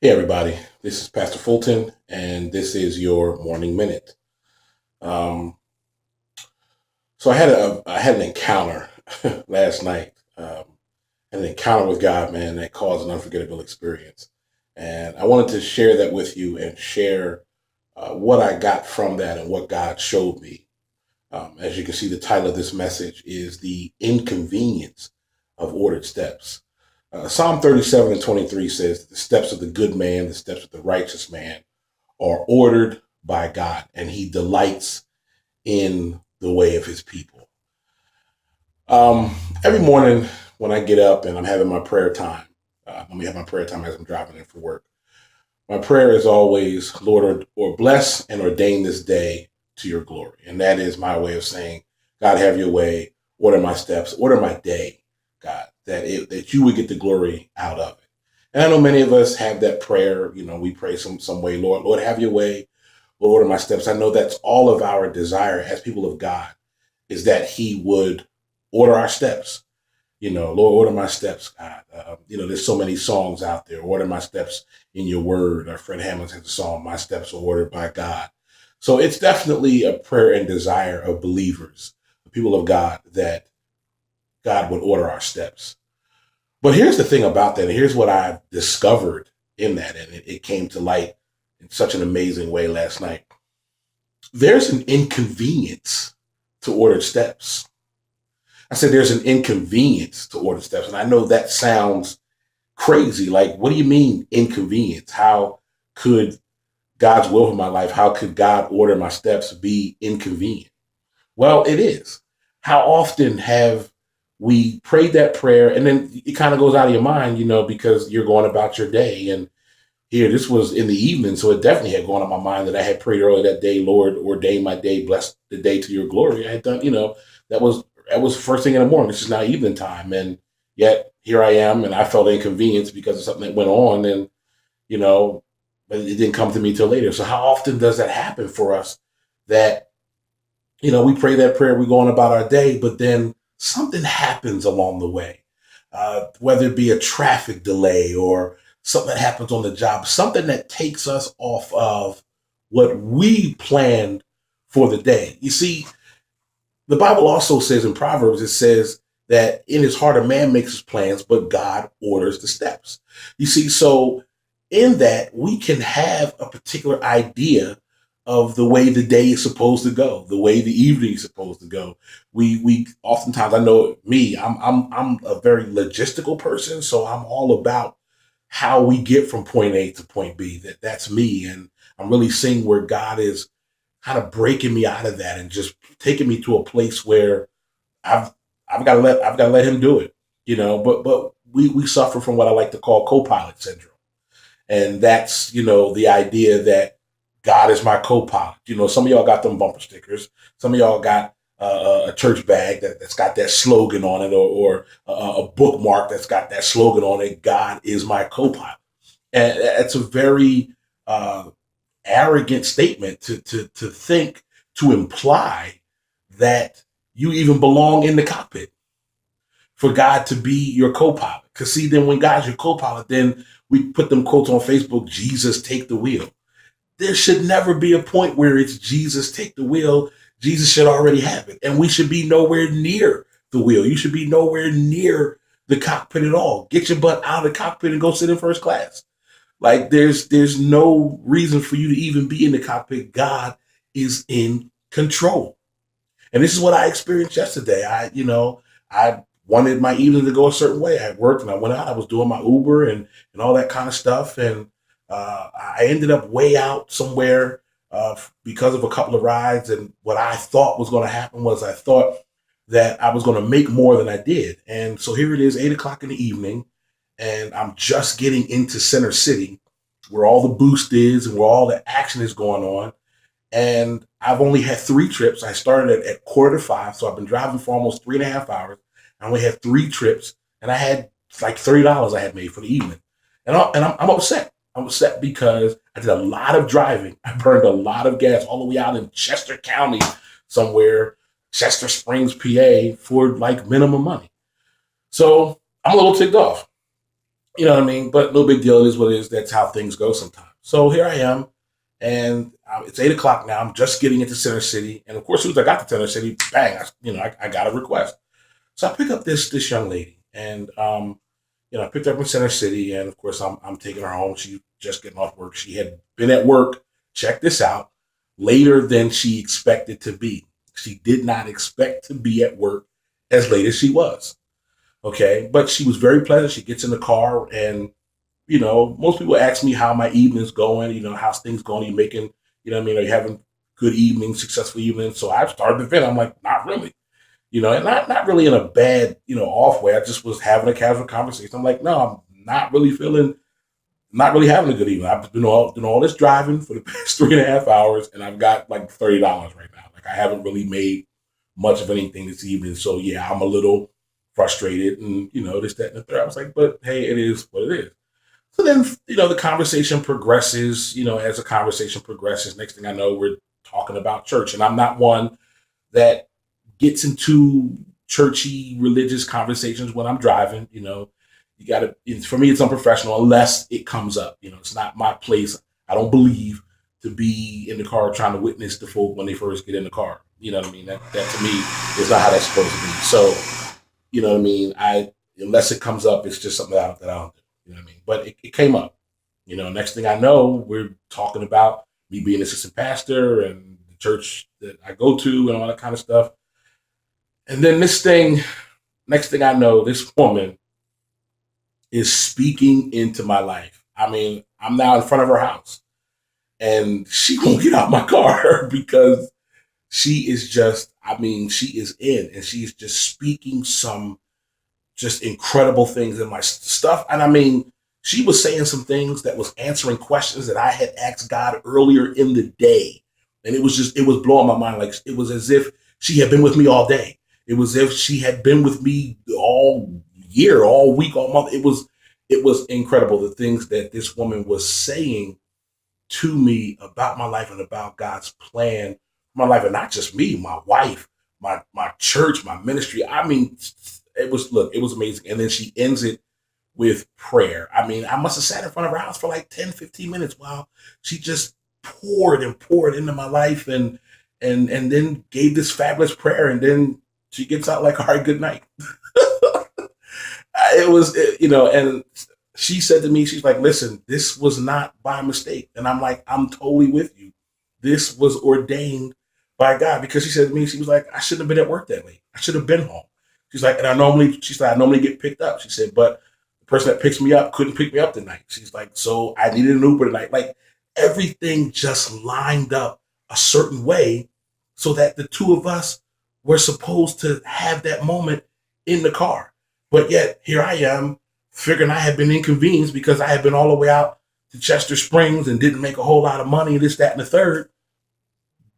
Hey everybody, this is Pastor Fulton, and this is your morning minute. Um, so I had an encounter last night, an encounter with God, man, that caused an unforgettable experience, and I wanted to share that with you and share what I got from that and what God showed me. As you can see, the title of this message is "The Inconvenience of Ordered Steps." Psalm 37:23 says, "The steps of the good man, the steps of the righteous man, are ordered by God, and he delights in the way of his people." Every morning when I get up and I'm having my prayer time, let me have my prayer time as I'm driving in for work. My prayer is always, Lord, or bless and ordain this day to your glory. And that is my way of saying, God, have your way, order my steps, order my day, God, that you would get the glory out of it. And I know many of us have that prayer. We pray some way, Lord, have your way, Lord, order my steps. I know that's all of our desire as people of God, is that he would order our steps. Lord, order my steps, God. There's so many songs out there. Order my steps in your word. Our friend Hammond has a song, My Steps Are Ordered by God. So it's definitely a prayer and desire of believers, the people of God, that God would order our steps. But here's the thing about that, and here's what I've discovered in that, and it came to light in such an amazing way last night. There's an inconvenience to ordered steps. I said there's an inconvenience to ordered steps. And I know that sounds crazy. Like, what do you mean inconvenience? How could God's will for my life, how could God order my steps be inconvenient? Well, it is. How often have we prayed that prayer and then it kind of goes out of your mind, because you're going about your day. And here, this was in the evening, so it definitely had gone on my mind that I had prayed earlier that day, Lord, ordain my day, bless the day to your glory. I had done, that was first thing in the morning. This is now evening time, and yet here I am, and I felt inconvenienced because of something that went on, and you know, but it didn't come to me till later. So how often does that happen for us? That we pray that prayer, we go on about our day, but then something happens along the way, whether it be a traffic delay or something that happens on the job, something that takes us off of what we planned for the day. You see, the Bible also says in Proverbs, it says that in his heart a man makes his plans, but God orders the steps. You see, so in that we can have a particular idea of the way the day is supposed to go, the way the evening is supposed to go. We oftentimes, I know me, I'm a very logistical person, so I'm all about how we get from point A to point B. That's me, and I'm really seeing where God is kind of breaking me out of that and just taking me to a place where I've I've got to let him do it, But we suffer from what I like to call co-pilot syndrome, and that's the idea that God is my co-pilot. Some of y'all got them bumper stickers. Some of y'all got a church bag that's got that slogan on it, or a bookmark that's got that slogan on it. God is my co-pilot, and it's a very arrogant statement to think, to imply that you even belong in the cockpit for God to be your co-pilot. Because see, then when God's your co-pilot, then we put them quotes on Facebook, Jesus take the wheel. There should never be a point where it's Jesus take the wheel. Jesus should already have it. And we should be nowhere near the wheel. You should be nowhere near the cockpit at all. Get your butt out of the cockpit and go sit in first class. Like there's no reason for you to even be in the cockpit. God is in control. And this is what I experienced yesterday. I wanted my evening to go a certain way. I worked and I went out. I was doing my Uber and all that kind of stuff. And I ended up way out somewhere because of a couple of rides. And what I thought was going to happen was I thought that I was going to make more than I did. And so here it is, 8 o'clock in the evening, and I'm just getting into Center City, where all the boost is and where all the action is going on. And I've only had 3 trips. I started at 4:45, so I've been driving for almost 3.5 hours. I only had 3 trips, and I had like $30 I had made for the evening. And I'm upset. I'm upset because I did a lot of driving. I burned a lot of gas all the way out in Chester County somewhere, Chester Springs, PA, for like minimum money. So I'm a little ticked off. You know what I mean? But no big deal. It is what it is. That's how things go sometimes. So here I am, and it's 8 o'clock now. I'm just getting into Center City, and of course, as soon as I got to Center City, bang! I got a request. So I pick up this young lady, and I picked her up in Center City, and of course, I'm taking her home. She just getting off work. She had been at work. Check this out. Later than she expected to be. She did not expect to be at work as late as she was. Okay, but she was very pleasant. She gets in the car, and most people ask me how my evening's going. How's things going? Are you making, are you having good evenings, successful evenings? So I started to vent. I'm like, not really, and not really in a bad, off way. I just was having a casual conversation. I'm like, no, I'm not really having a good evening. I've been doing all this driving for the past 3.5 hours, and I've got like $30 right now. Like I haven't really made much of anything this evening. So yeah, I'm a little frustrated, and this, that, and the third. I was like, but hey, it is what it is. So then, the conversation progresses. As the conversation progresses, next thing I know, we're talking about church, and I'm not one that gets into churchy religious conversations when I'm driving. You got to, for me, it's unprofessional unless it comes up. It's not my place. I don't believe to be in the car trying to witness the folk when they first get in the car. You know what I mean? That to me is not how that's supposed to be. So, you know what I mean? Unless it comes up, it's just something that I don't do. You know what I mean? But it came up. Next thing I know, we're talking about me being assistant pastor and the church that I go to and all that kind of stuff. And then next thing I know, this woman is speaking into my life. I mean, I'm now in front of her house, and she won't get out my car because she is just, she is in, and she's just speaking some just incredible things in my stuff. And she was saying some things that was answering questions that I had asked God earlier in the day. And it was blowing my mind. Like it was as if she had been with me all day. It was as if she had been with me all year, all week, all month. It was incredible, the things that this woman was saying to me about my life and about God's plan for my life, and not just me, my wife, my church, my ministry. It was amazing. And then she ends it with prayer. I must have sat in front of her house for like 10, 15 minutes while she just poured and poured into my life, and then gave this fabulous prayer, and then she gets out like, all right, good night. And she said to me, she's like, listen, this was not by mistake. And I'm like, I'm totally with you. This was ordained by God, because she said to me, she was like, I shouldn't have been at work that late. I should have been home. She's like, and I normally get picked up. She said, but the person that picks me up couldn't pick me up tonight. She's like, so I needed an Uber tonight. Like everything just lined up a certain way so that the two of us were supposed to have that moment in the car. But yet here I am figuring I had been inconvenienced because I had been all the way out to Chester Springs and didn't make a whole lot of money, this, that, and the third.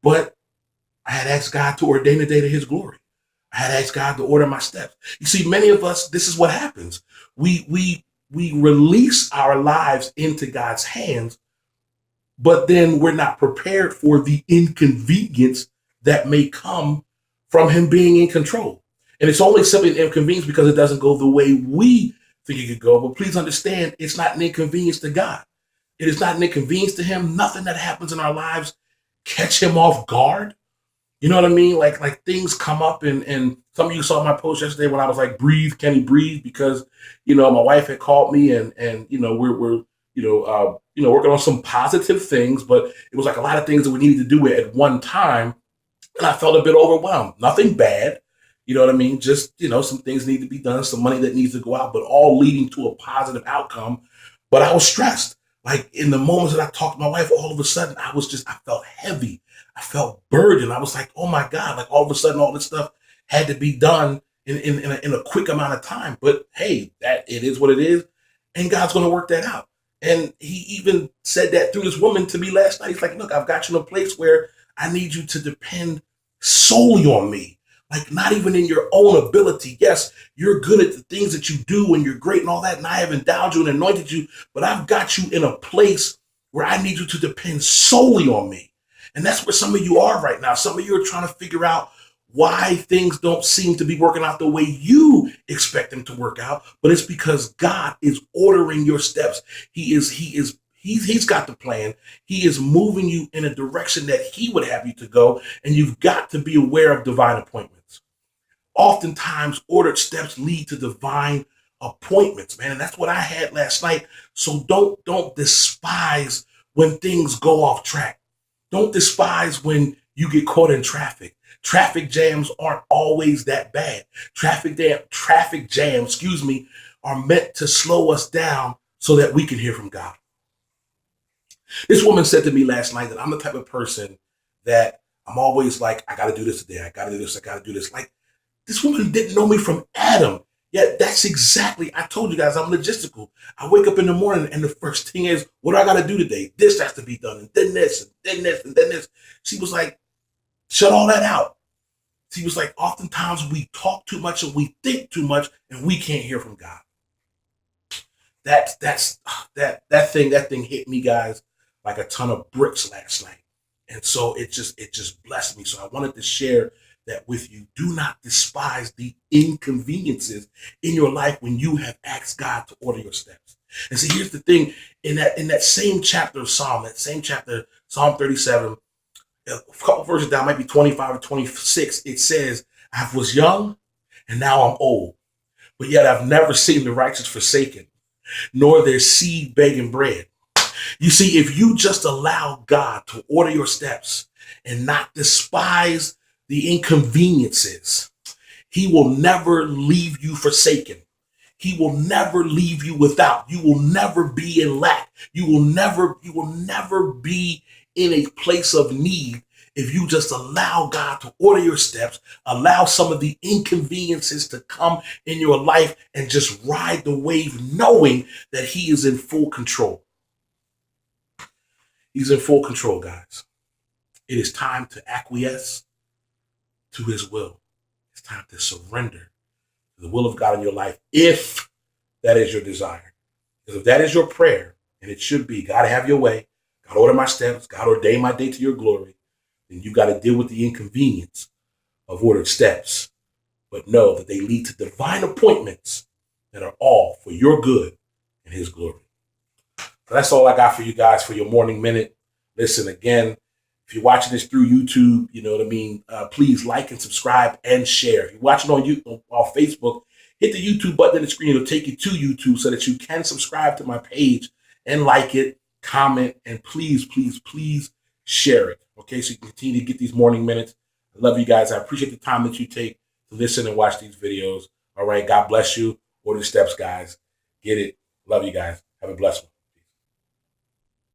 But I had asked God to ordain a day to his glory. I had asked God to order my steps. You see, many of us, this is what happens. We release our lives into God's hands, but then we're not prepared for the inconvenience that may come from him being in control. And it's only simply an inconvenience because it doesn't go the way we think it could go. But please understand, it's not an inconvenience to God. It is not an inconvenience to him. Nothing that happens in our lives catch him off guard. You know what I mean? Like things come up, and some of you saw my post yesterday when I was like, breathe, can he breathe? Because, my wife had called me, and we're working on some positive things, but it was like a lot of things that we needed to do at one time. And I felt a bit overwhelmed. Nothing bad. You know what I mean? Just, some things need to be done, some money that needs to go out, but all leading to a positive outcome. But I was stressed. Like in the moments that I talked to my wife, all of a sudden I felt heavy. I felt burdened. I was like, oh my God, like all of a sudden all this stuff had to be done in a quick amount of time. But hey, that it is what it is. And God's going to work that out. And he even said that through this woman to me last night. He's like, look, I've got you in a place where I need you to depend solely on me. Like not even in your own ability. Yes, you're good at the things that you do and you're great and all that. And I have endowed you and anointed you, but I've got you in a place where I need you to depend solely on me. And that's where some of you are right now. Some of you are trying to figure out why things don't seem to be working out the way you expect them to work out, but it's because God is ordering your steps. He's got the plan. He is moving you in a direction that he would have you to go, and you've got to be aware of divine appointments. Oftentimes, ordered steps lead to divine appointments, man, and that's what I had last night. So don't despise when things go off track. Don't despise when you get caught in traffic. Traffic jams aren't always that bad. Traffic jams, are meant to slow us down so that we can hear from God. This woman said to me last night that I'm the type of person that I'm always like, I got to do this today. I got to do this. I got to do this. Like, this woman didn't know me from Adam. Yet that's exactly, I told you guys, I'm logistical. I wake up in the morning and the first thing is, what do I got to do today? This has to be done, and then this, and then this, and then this. She was like, shut all that out. She was like, oftentimes we talk too much and we think too much and we can't hear from God. That thing hit me, guys, like a ton of bricks last night. And so it just blessed me. So I wanted to share that with you. Do not despise the inconveniences in your life when you have asked God to order your steps. And see, here's the thing, in that same chapter of Psalm, Psalm 37, a couple verses down, might be 25 or 26, it says, I was young and now I'm old, but yet I've never seen the righteous forsaken, nor their seed begging bread. You see, if you just allow God to order your steps and not despise the inconveniences, he will never leave you forsaken. He will never leave you without. You will never be in lack. You will never be in a place of need if you just allow God to order your steps, allow some of the inconveniences to come in your life and just ride the wave knowing that he is in full control. He's in full control, guys. It is time to acquiesce to his will. It's time to surrender to the will of God in your life, if that is your desire. Because if that is your prayer, and it should be, God, have your way, God, order my steps, God, ordain my day to your glory, then you got to deal with the inconvenience of ordered steps. But know that they lead to divine appointments that are all for your good and his glory. So that's all I got for you guys for your morning minute. Listen, again, if you're watching this through YouTube, you know what I mean, please like and subscribe and share. If you're watching on Facebook, hit the YouTube button on the screen. It'll take you to YouTube so that you can subscribe to my page and like it, comment, and please, please, please share it. Okay, so you can continue to get these morning minutes. I love you guys. I appreciate the time that you take to listen and watch these videos. All right, God bless you. Order the steps, guys. Get it. Love you guys. Have a blessed one.